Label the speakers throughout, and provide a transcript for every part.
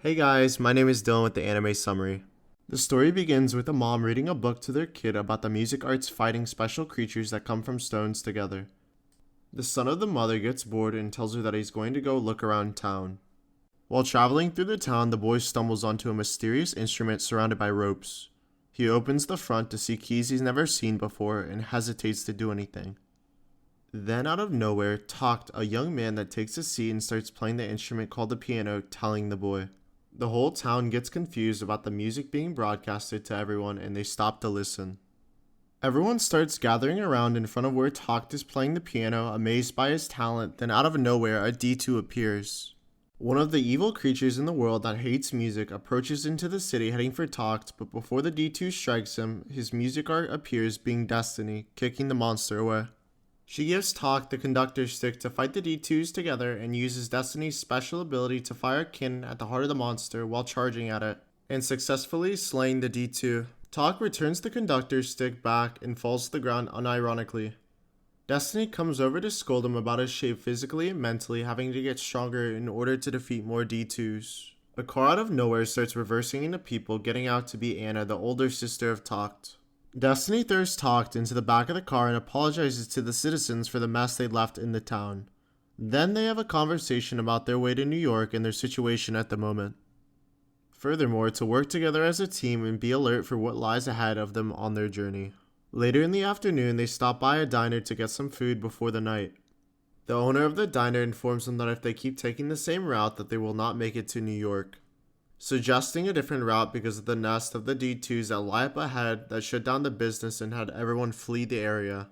Speaker 1: Hey guys, my name is Dylan with the anime summary. The story begins with a mom reading a book to their kid about the music arts fighting special creatures that come from stones together. The son of the mother gets bored and tells her that he's going to go look around town. While traveling through the town, the boy stumbles onto a mysterious instrument surrounded by ropes. He opens the front to see keys he's never seen before and hesitates to do anything. Then out of nowhere, Takt, a young man that takes a seat and starts playing the instrument called the piano, telling the boy. The whole town gets confused about the music being broadcasted to everyone and they stop to listen. Everyone starts gathering around in front of where Takt is playing the piano, amazed by his talent. Then out of nowhere, a D2 appears. One of the evil creatures in the world that hates music approaches into the city heading for Takt, but before the D2 strikes him, his music art appears, being Destiny, kicking the monster away. She gives Takt the conductor stick to fight the D2s together and uses Destiny's special ability to fire a cannon at the heart of the monster while charging at it, and successfully slaying the D2. Takt returns the conductor stick back and falls to the ground unironically. Destiny comes over to scold him about his shape physically and mentally, having to get stronger in order to defeat more D2s. A car out of nowhere starts reversing into people, getting out to be Anna, the older sister of Takt. Destiny throws Takt into the back of the car and apologizes to the citizens for the mess they left in the town. Then they have a conversation about their way to New York and their situation at the moment. Furthermore, to work together as a team and be alert for what lies ahead of them on their journey. Later in the afternoon, they stop by a diner to get some food before the night. The owner of the diner informs them that if they keep taking the same route that they will not make it to New York, suggesting a different route because of the nest of the D2s that lie up ahead that shut down the business and had everyone flee the area.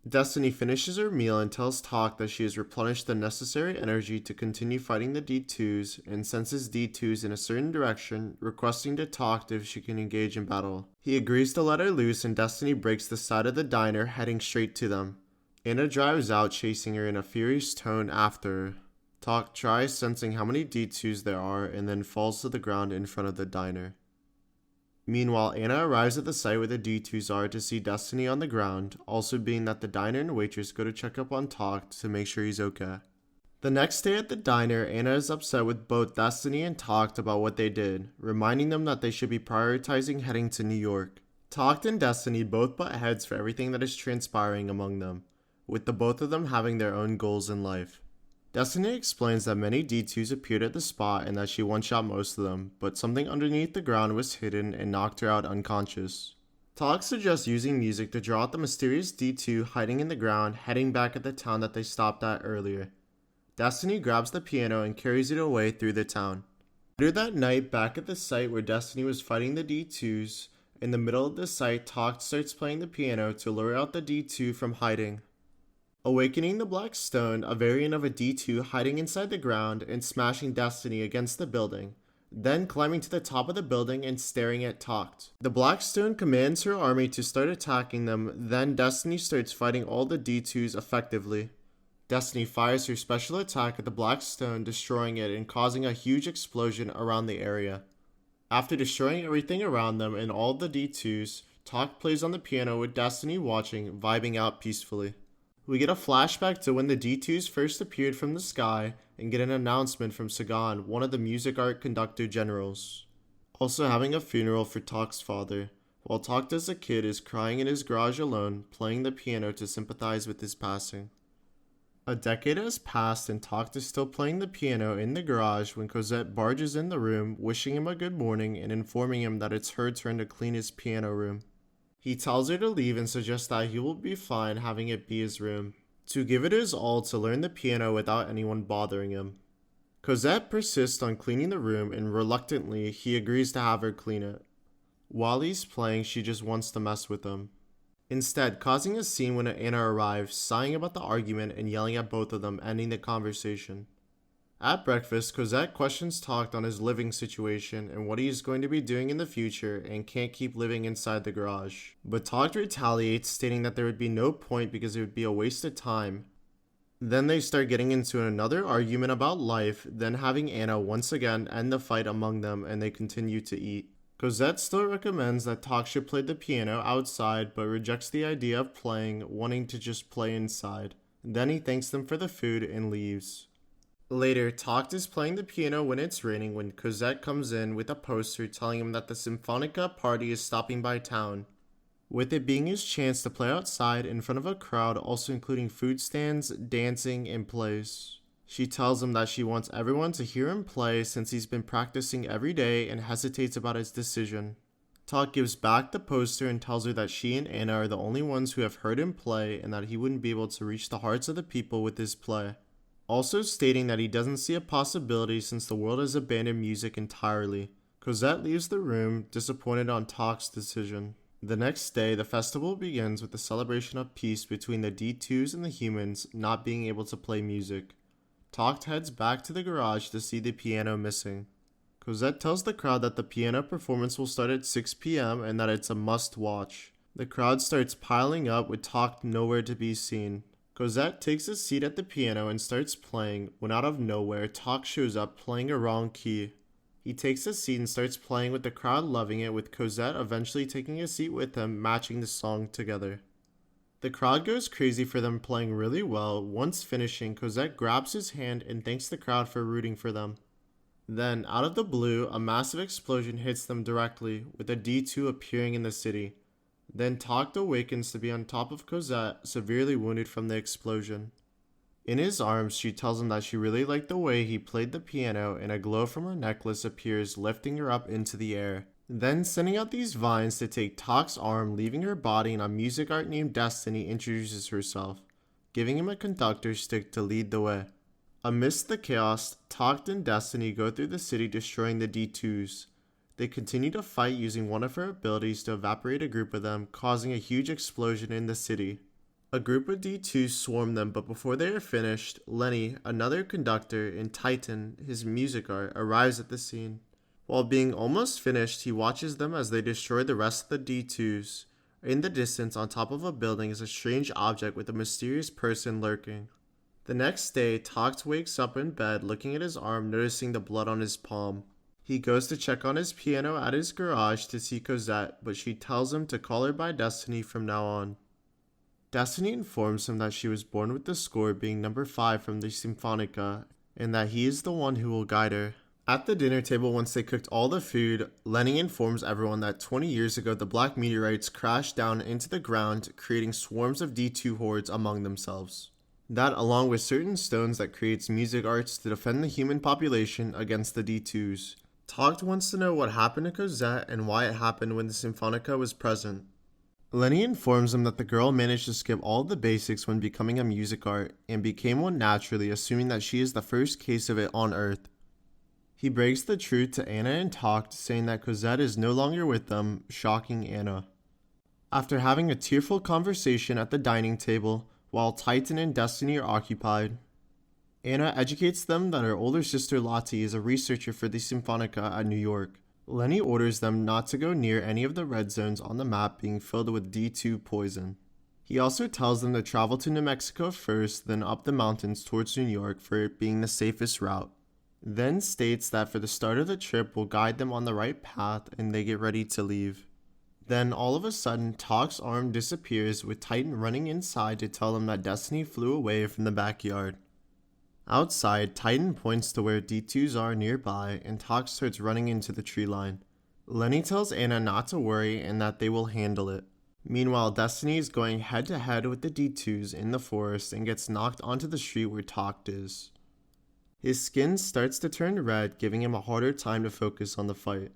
Speaker 1: Destiny finishes her meal and tells Takt that she has replenished the necessary energy to continue fighting the D2s and senses D2s in a certain direction, requesting to Takt if she can engage in battle. He agrees to let her loose and Destiny breaks the side of the diner, heading straight to them. Anna drives out, chasing her in a furious tone after her. Takt tries sensing how many D2s there are and then falls to the ground in front of the diner. Meanwhile, Anna arrives at the site where the D2s are to see Destiny on the ground, also being that the diner and waitress go to check up on Takt to make sure he's okay. The next day at the diner, Anna is upset with both Destiny and Takt about what they did, reminding them that they should be prioritizing heading to New York. Takt and Destiny both butt heads for everything that is transpiring among them, with the both of them having their own goals in life. Destiny explains that many D2s appeared at the spot and that she one-shot most of them, but something underneath the ground was hidden and knocked her out unconscious. Takt suggests using music to draw out the mysterious D2 hiding in the ground, heading back at the town that they stopped at earlier. Destiny grabs the piano and carries it away through the town. Later that night, back at the site where Destiny was fighting the D2s, in the middle of the site, Takt starts playing the piano to lure out the D2 from hiding, awakening the Black Stone, a variant of a D2 hiding inside the ground, and smashing Destiny against the building, then climbing to the top of the building and staring at Takt. The Black Stone commands her army to start attacking them, then Destiny starts fighting all the D2s effectively. Destiny fires her special attack at the Black Stone, destroying it and causing a huge explosion around the area. After destroying everything around them and all the D2s, Takt plays on the piano with Destiny watching, vibing out peacefully. We get a flashback to when the D2s first appeared from the sky and get an announcement from Sagan, one of the music art conductor generals, also having a funeral for Takt's father, while Takt as a kid is crying in his garage alone, playing the piano to sympathize with his passing. A decade has passed and Takt is still playing the piano in the garage when Cosette barges in the room, wishing him a good morning and informing him that it's her turn to clean his piano room. He tells her to leave and suggests that he will be fine having it be his room, to give it his all to learn the piano without anyone bothering him. Cosette persists on cleaning the room and reluctantly he agrees to have her clean it. While he's playing, she just wants to mess with him, instead causing a scene when Anna arrives, sighing about the argument and yelling at both of them, ending the conversation. At breakfast, Cosette questions Takt on his living situation and what he is going to be doing in the future and can't keep living inside the garage. But Takt retaliates, stating that there would be no point because it would be a waste of time. Then they start getting into another argument about life, then having Anna once again end the fight among them and they continue to eat. Cosette still recommends that Takt should play the piano outside but rejects the idea of playing, wanting to just play inside. Then he thanks them for the food and leaves. Later, Takt is playing the piano when it's raining when Cosette comes in with a poster telling him that the Symphonica party is stopping by town, with it being his chance to play outside in front of a crowd, also including food stands, dancing, and plays. She tells him that she wants everyone to hear him play since he's been practicing every day and hesitates about his decision. Takt gives back the poster and tells her that she and Anna are the only ones who have heard him play and that he wouldn't be able to reach the hearts of the people with his play. Also stating that he doesn't see a possibility since the world has abandoned music entirely. Cosette leaves the room, disappointed on Takt's decision. The next day, the festival begins with the celebration of peace between the D2s and the humans not being able to play music. Takt heads back to the garage to see the piano missing. Cosette tells the crowd that the piano performance will start at 6 p.m. and that it's a must-watch. The crowd starts piling up with Takt nowhere to be seen. Cosette takes a seat at the piano and starts playing when out of nowhere Takt shows up playing a wrong key. He takes a seat and starts playing with the crowd loving it, with Cosette eventually taking a seat with him, matching the song together. The crowd goes crazy for them playing really well. Once finishing, Cosette grabs his hand and thanks the crowd for rooting for them. Then, out of the blue, a massive explosion hits them directly, with a D2 appearing in the city. Then Takt awakens to be on top of Cosette, severely wounded from the explosion. In his arms, she tells him that she really liked the way he played the piano, and a glow from her necklace appears, lifting her up into the air. Then sending out these vines to take Takt's arm, leaving her body, and a music art named Destiny introduces herself, giving him a conductor stick to lead the way. Amidst the chaos, Takt and Destiny go through the city destroying the D2s. They continue to fight using one of her abilities to evaporate a group of them, causing a huge explosion in the city. A group of D2s swarm them, but before they are finished, Lenny, another conductor, and Titan, his music art, arrives at the scene. While being almost finished, he watches them as they destroy the rest of the D2s. In the distance, on top of a building, is a strange object with a mysterious person lurking. The next day, Takt wakes up in bed looking at his arm, noticing the blood on his palm. He goes to check on his piano at his garage to see Cosette, but she tells him to call her by Destiny from now on. Destiny informs him that she was born with the score being number 5 from the Symphonica, and that he is the one who will guide her. At the dinner table, once they cooked all the food, Lenny informs everyone that 20 years ago the black meteorites crashed down into the ground, creating swarms of D2 hordes among themselves. That, along with certain stones, that creates music arts to defend the human population against the D2s. Takt wants to know what happened to Cosette and why it happened when the Symphonica was present. Lenny informs him that the girl managed to skip all the basics when becoming a music art, and became one naturally, assuming that she is the first case of it on Earth. He breaks the truth to Anna and Takt, saying that Cosette is no longer with them, shocking Anna. After having a tearful conversation at the dining table, while Titan and Destiny are occupied, Anna educates them that her older sister Lottie is a researcher for the Symphonica at New York. Lenny orders them not to go near any of the red zones on the map being filled with D2 poison. He also tells them to travel to New Mexico first, then up the mountains towards New York for it being the safest route. Then states that for the start of the trip will guide them on the right path and they get ready to leave. Then all of a sudden, Takt's arm disappears, with Titan running inside to tell him that Destiny flew away from the backyard. Outside, Titan points to where D2s are nearby, and Takt starts running into the tree line. Lenny tells Anna not to worry and that they will handle it. Meanwhile, Destiny is going head to head with the D2s in the forest and gets knocked onto the street where Takt is. His skin starts to turn red, giving him a harder time to focus on the fight.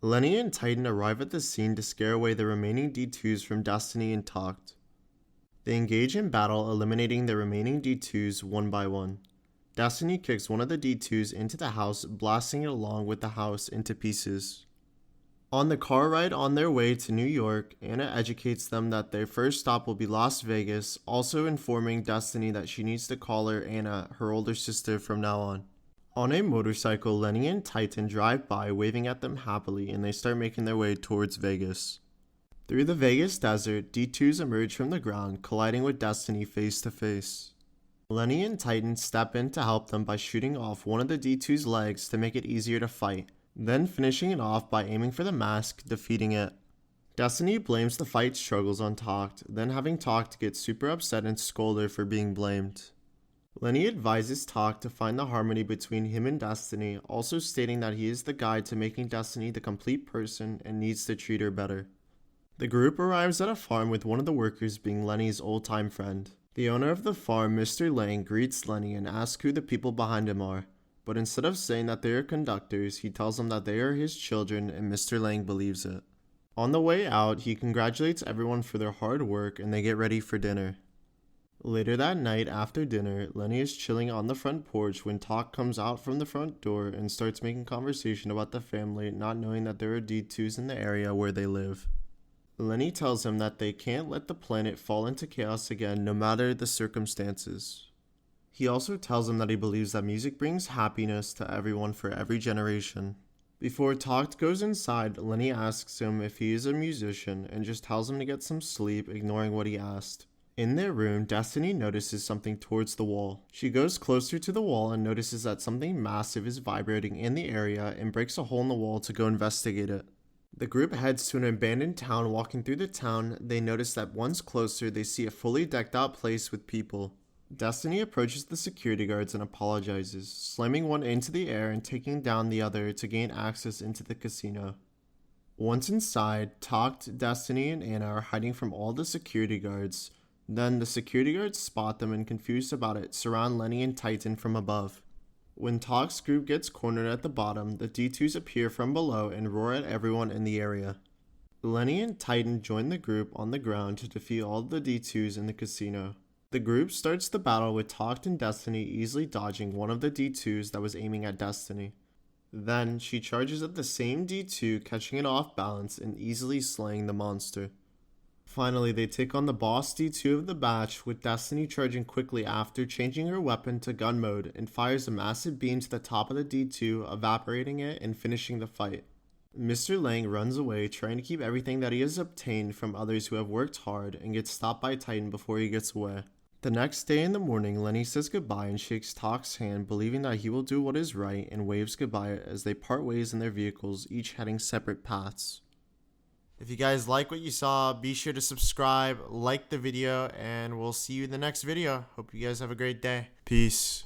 Speaker 1: Lenny and Titan arrive at the scene to scare away the remaining D2s from Destiny and Takt. They engage in battle, eliminating the remaining D2s one by one. Destiny kicks one of the D2s into the house, blasting it along with the house into pieces. On the car ride on their way to New York, Anna educates them that their first stop will be Las Vegas, also informing Destiny that she needs to call her Anna, her older sister, from now on. On a motorcycle, Lenny and Titan drive by, waving at them happily, and they start making their way towards Vegas. Through the Vegas desert, D2s emerge from the ground, colliding with Destiny face to face. Lenny and Titan step in to help them by shooting off one of the D2's legs to make it easier to fight, then finishing it off by aiming for the mask, defeating it. Destiny blames the fight struggles on Takt, then having Takt get super upset and scold her for being blamed. Lenny advises Takt to find the harmony between him and Destiny, also stating that he is the guide to making Destiny the complete person and needs to treat her better. The group arrives at a farm with one of the workers being Lenny's old-time friend. The owner of the farm, Mr. Lang, greets Lenny and asks who the people behind him are, but instead of saying that they are conductors, he tells them that they are his children, and Mr. Lang believes it. On the way out, he congratulates everyone for their hard work and they get ready for dinner. Later that night, after dinner, Lenny is chilling on the front porch when Talk comes out from the front door and starts making conversation about the family, not knowing that there are D2s in the area where they live. Lenny tells him that they can't let the planet fall into chaos again no matter the circumstances. He also tells him that he believes that music brings happiness to everyone for every generation. Before Takt goes inside, Lenny asks him if he is a musician and just tells him to get some sleep, ignoring what he asked. In their room, Destiny notices something towards the wall. She goes closer to the wall and notices that something massive is vibrating in the area and breaks a hole in the wall to go investigate it. The group heads to an abandoned town. Walking through the town, they notice that once closer, they see a fully decked out place with people. Destiny approaches the security guards and apologizes, slamming one into the air and taking down the other to gain access into the casino. Once inside, Takt, Destiny, and Anna are hiding from all the security guards. Then the security guards spot them and, confused about it, surround Lenny and Titan from above. When Takt's group gets cornered at the bottom, the D2s appear from below and roar at everyone in the area. Lenny and Titan join the group on the ground to defeat all the D2s in the casino. The group starts the battle with Takt and Destiny easily dodging one of the D2s that was aiming at Destiny. Then she charges at the same D2, catching it off balance and easily slaying the monster. Finally, they take on the boss D2 of the batch, with Destiny charging quickly after changing her weapon to gun mode and fires a massive beam to the top of the D2, evaporating it and finishing the fight. Mr. Lang runs away, trying to keep everything that he has obtained from others who have worked hard, and gets stopped by Titan before he gets away. The next day in the morning, Lenny says goodbye and shakes Takt's hand, believing that he will do what is right, and waves goodbye as they part ways in their vehicles, each heading separate paths. If you guys like what you saw, be sure to subscribe, like the video, and we'll see you in the next video. Hope you guys have a great day. Peace.